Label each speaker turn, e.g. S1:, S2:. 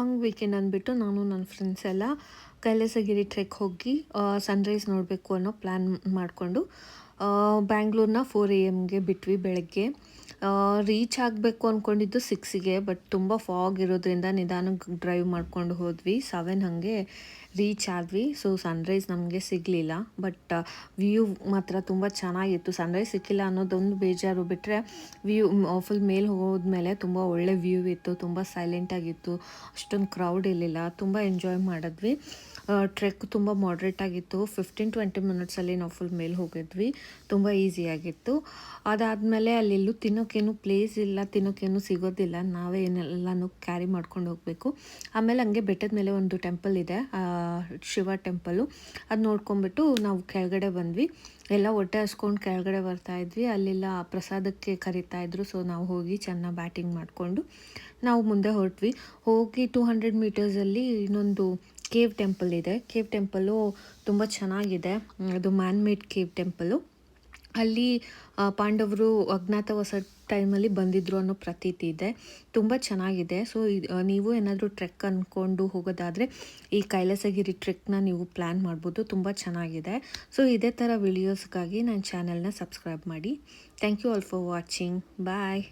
S1: Long weekend ಅಂದ್ಬಿಟ್ಟು ನಾನು ನನ್ನ ಫ್ರೆಂಡ್ಸ್ ಎಲ್ಲ ಕೈಲಾಸಗಿರಿ ಟ್ರೆಕ್ ಹೋಗಿ ಸನ್ರೈಸ್ ನೋಡಬೇಕು ಅನ್ನೋ ಪ್ಲ್ಯಾನ್ ಮಾಡಿಕೊಂಡು ಬ್ಯಾಂಗ್ಳೂರನ್ನ 4 AM ಬಿಟ್ವಿ ಬೆಳಗ್ಗೆ. ರೀಚ್ ಆಗಬೇಕು ಅಂದ್ಕೊಂಡಿದ್ದು 6ಗೆ, ಬಟ್ ತುಂಬ ಫಾಗ್ ಇರೋದ್ರಿಂದ ನಿಧಾನಕ್ಕೆ ಡ್ರೈವ್ ಮಾಡ್ಕೊಂಡು ಹೋದ್ವಿ. 7 ಹಾಗೆ ರೀಚ್ ಆದ್ವಿ. ಸೊ ಸನ್ರೈಸ್ ನಮಗೆ ಸಿಗಲಿಲ್ಲ, ಬಟ್ ವ್ಯೂ ಮಾತ್ರ ತುಂಬ ಚೆನ್ನಾಗಿತ್ತು. ಸನ್ರೈಸ್ ಸಿಕ್ಕಿಲ್ಲ ಅನ್ನೋದೊಂದು ಬೇಜಾರು, ಬಿಟ್ಟರೆ ವ್ಯೂ ಫುಲ್ ಮೇಲೆ ಹೋದ್ಮೇಲೆ ತುಂಬ ಒಳ್ಳೆ ವ್ಯೂ ಇತ್ತು. ತುಂಬ ಸೈಲೆಂಟಾಗಿತ್ತು, ಅಷ್ಟೊಂದು ಕ್ರೌಡ್ ಇರಲಿಲ್ಲ, ತುಂಬ ಎಂಜಾಯ್ ಮಾಡಿದ್ವಿ. ಟ್ರೆಕ್ ತುಂಬ ಮಾಡ್ರೇಟ್ ಆಗಿತ್ತು. 15-20 ಮಿನಿಟ್ಸಲ್ಲಿ ನಾವು ಫುಲ್ ಮೇಲೆ ಹೋಗಿದ್ವಿ. ತುಂಬ ಈಸಿಯಾಗಿತ್ತು. ಅದಾದಮೇಲೆ ಅಲ್ಲೆಲ್ಲೂ ತಿನ್ನೋಕ್ಕೇನು ಪ್ಲೇಸ್ ಇಲ್ಲ, ತಿನ್ನೋಕ್ಕೇನು ಸಿಗೋದಿಲ್ಲ, ನಾವೇ ಏನೆಲ್ಲನೂ ಕ್ಯಾರಿ ಮಾಡ್ಕೊಂಡು ಹೋಗಬೇಕು. ಆಮೇಲೆ ಹಂಗೆ ಬೆಟ್ಟದ ಮೇಲೆ ಒಂದು ಟೆಂಪಲ್ ಇದೆ, ಶಿವ ಟೆಂಪಲು. ಅದು ನೋಡ್ಕೊಂಬಿಟ್ಟು ನಾವು ಕೆಳಗಡೆ ಬಂದ್ವಿ. ಎಲ್ಲ ಹೊಟ್ಟೆ ಹಸ್ಕೊಂಡು ಕೆಳಗಡೆ ಬರ್ತಾಯಿದ್ವಿ. ಅಲ್ಲೆಲ್ಲ ಪ್ರಸಾದಕ್ಕೆ ಕರಿತಾಯಿದ್ರು. ಸೊ ನಾವು ಹೋಗಿ ಚೆನ್ನಾಗಿ ಬ್ಯಾಟಿಂಗ್ ಮಾಡಿಕೊಂಡು ನಾವು ಮುಂದೆ ಹೊರಟ್ವಿ. ಹೋಗಿ 200 ಮೀಟರ್ಸಲ್ಲಿ ಇನ್ನೊಂದು ಕೇವ್ ಟೆಂಪಲ್ ಇದೆ. ಕೇವ್ ಟೆಂಪಲ್ಲು ತುಂಬ ಚೆನ್ನಾಗಿದೆ. ಅದು ಮ್ಯಾನ್ ಮೇಡ್ ಕೇವ್ ಟೆಂಪಲ್ಲು. ಅಲ್ಲಿ ಪಾಂಡವರು ಅಜ್ಞಾತವಾಸ ಟೈಮಲ್ಲಿ ಬಂದಿದ್ರು ಅನ್ನೋ ಪ್ರತೀತಿ ಇದೆ. ತುಂಬ ಚೆನ್ನಾಗಿದೆ. ಸೊ ನೀವು ಏನಾದರೂ ಟ್ರೆಕ್ ಅಂದ್ಕೊಂಡು ಹೋಗೋದಾದರೆ ಈ ಕೈಲಾಸಗಿರಿ ಟ್ರೆಕ್ನ ನೀವು ಪ್ಲ್ಯಾನ್ ಮಾಡ್ಬೋದು. ತುಂಬ ಚೆನ್ನಾಗಿದೆ. ಸೊ ಇದೇ ಥರ ವಿಡಿಯೋಸ್ಗಾಗಿ ನನ್ನ ಚಾನಲ್ನ ಸಬ್ಸ್ಕ್ರೈಬ್ ಮಾಡಿ. Thank you all for watching. Bye.